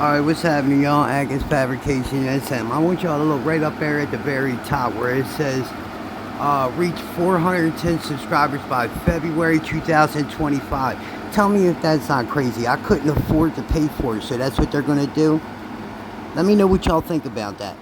Alright, what's happening, y'all? Agus Fabrication SM. I want y'all to look right up there at the very top where it says reach 410 subscribers by February 2025. Tell me if that's not crazy. I couldn't afford to pay for it, so that's what they're going to do. Let me know what y'all think about that.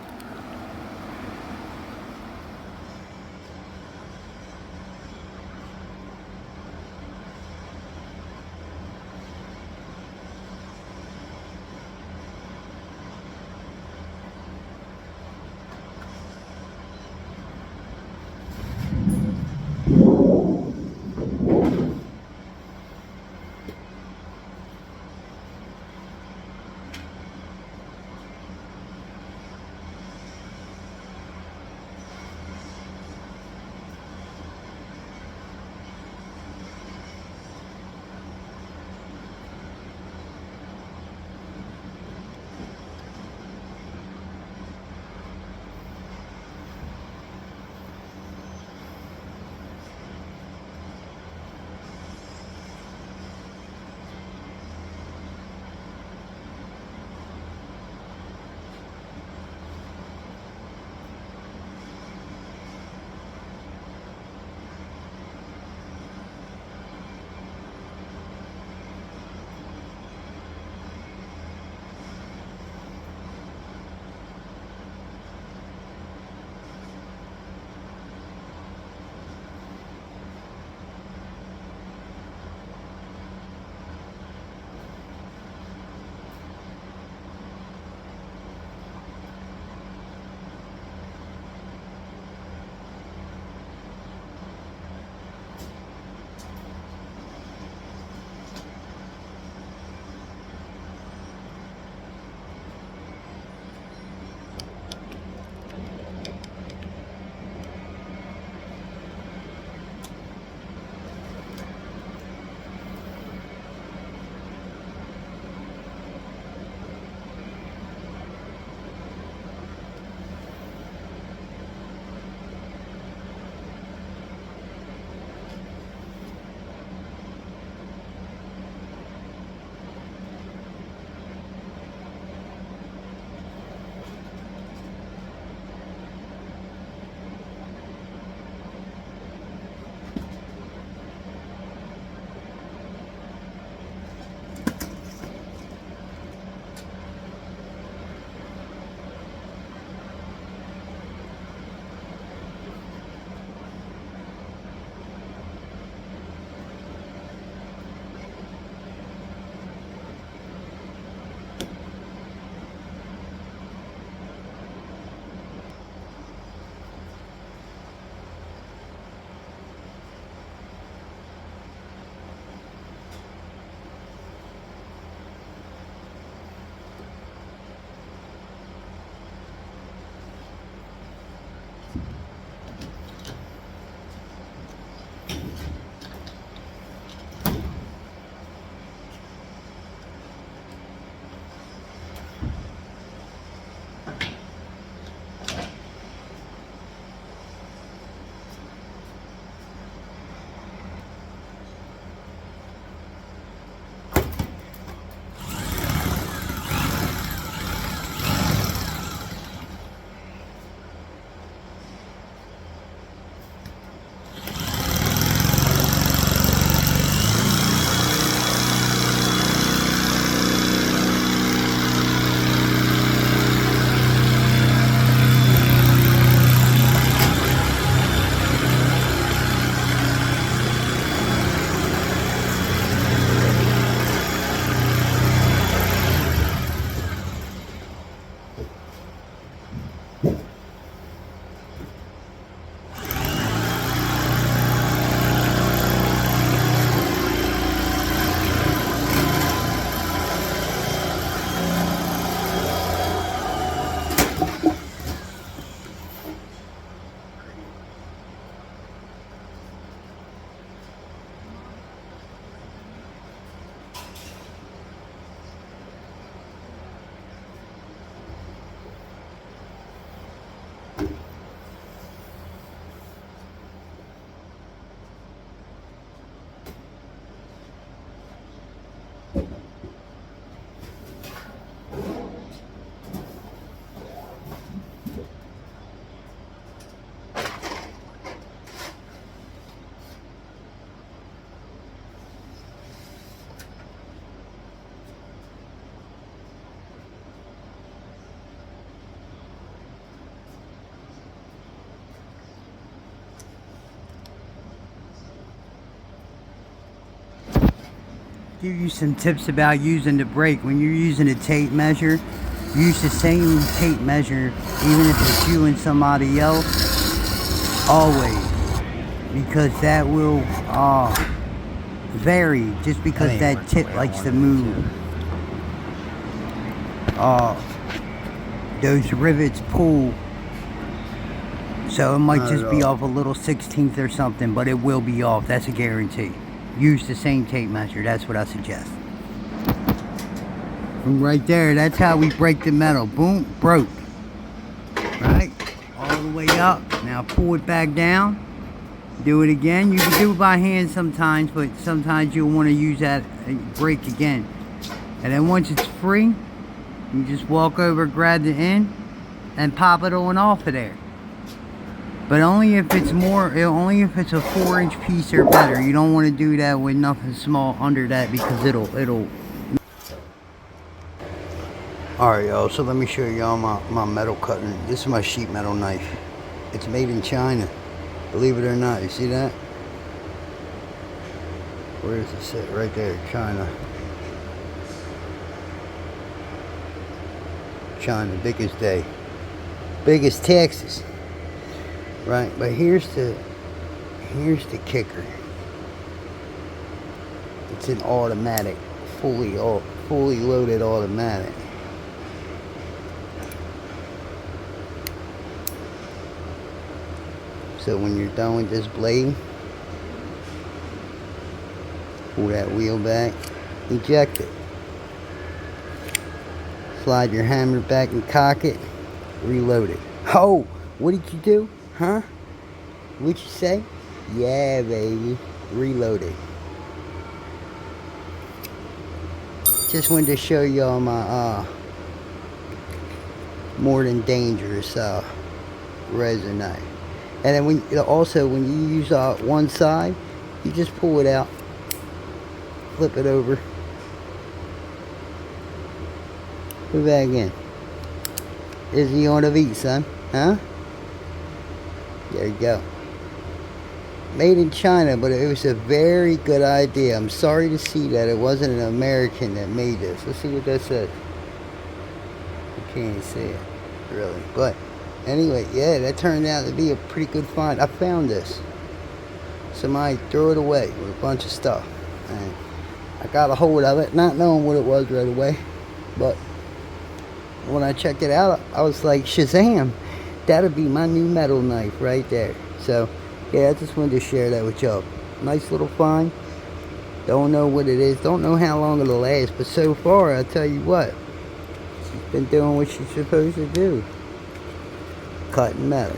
Give you some tips about using the brake. When you're using a tape measure, use the same tape measure even if it's you and somebody else, always, because that will vary just because that tip likes to move. Those rivets pull, so it might just be off a little 16th or something, but it will be off. That's a guarantee. Use the same tape measure. That's what I suggest. From right there, that's how we break the metal. Boom, broke. Right? All the way up. Now pull it back down. Do it again. You can do it by hand sometimes, but sometimes you'll want to use that brake again. And then once it's free, you just walk over, grab the end, and pop it on off of there. But only if it's only if it's a 4-inch piece or better. You don't want to do that with nothing small under that, because it'll. Alright, y'all, so let me show y'all my metal cutting. This is my sheet metal knife. It's made in China. Believe it or not, you see that? Where does it sit? Right there, China. China, biggest day. Biggest Texas. Right, but here's the kicker. It's an automatic, fully loaded automatic. So when you're done with this blade, pull that wheel back, eject it. Slide your hammer back and cock it, reload it. Oh, what did you do? Huh? What'd you say? Yeah, baby. Reload it. Just wanted to show y'all my more than dangerous resin knife. And then when you use one side, you just pull it out, flip it over, put it back in. Is he on the beat, son? Huh? There you go. Made in China, but it was a very good idea. I'm sorry to see that it wasn't an American that made this. Let's see what that says. You can't see it, really. But anyway, yeah, that turned out to be a pretty good find. I found this. Somebody threw it away with a bunch of stuff. And I got a hold of it, not knowing what it was right away. But when I checked it out, I was like, Shazam! That'll be my new metal knife right there. So, yeah, I just wanted to share that with y'all. Nice little find. Don't know what it is. Don't know how long it'll last. But so far, I'll tell you what. She's been doing what she's supposed to do. Cutting metal.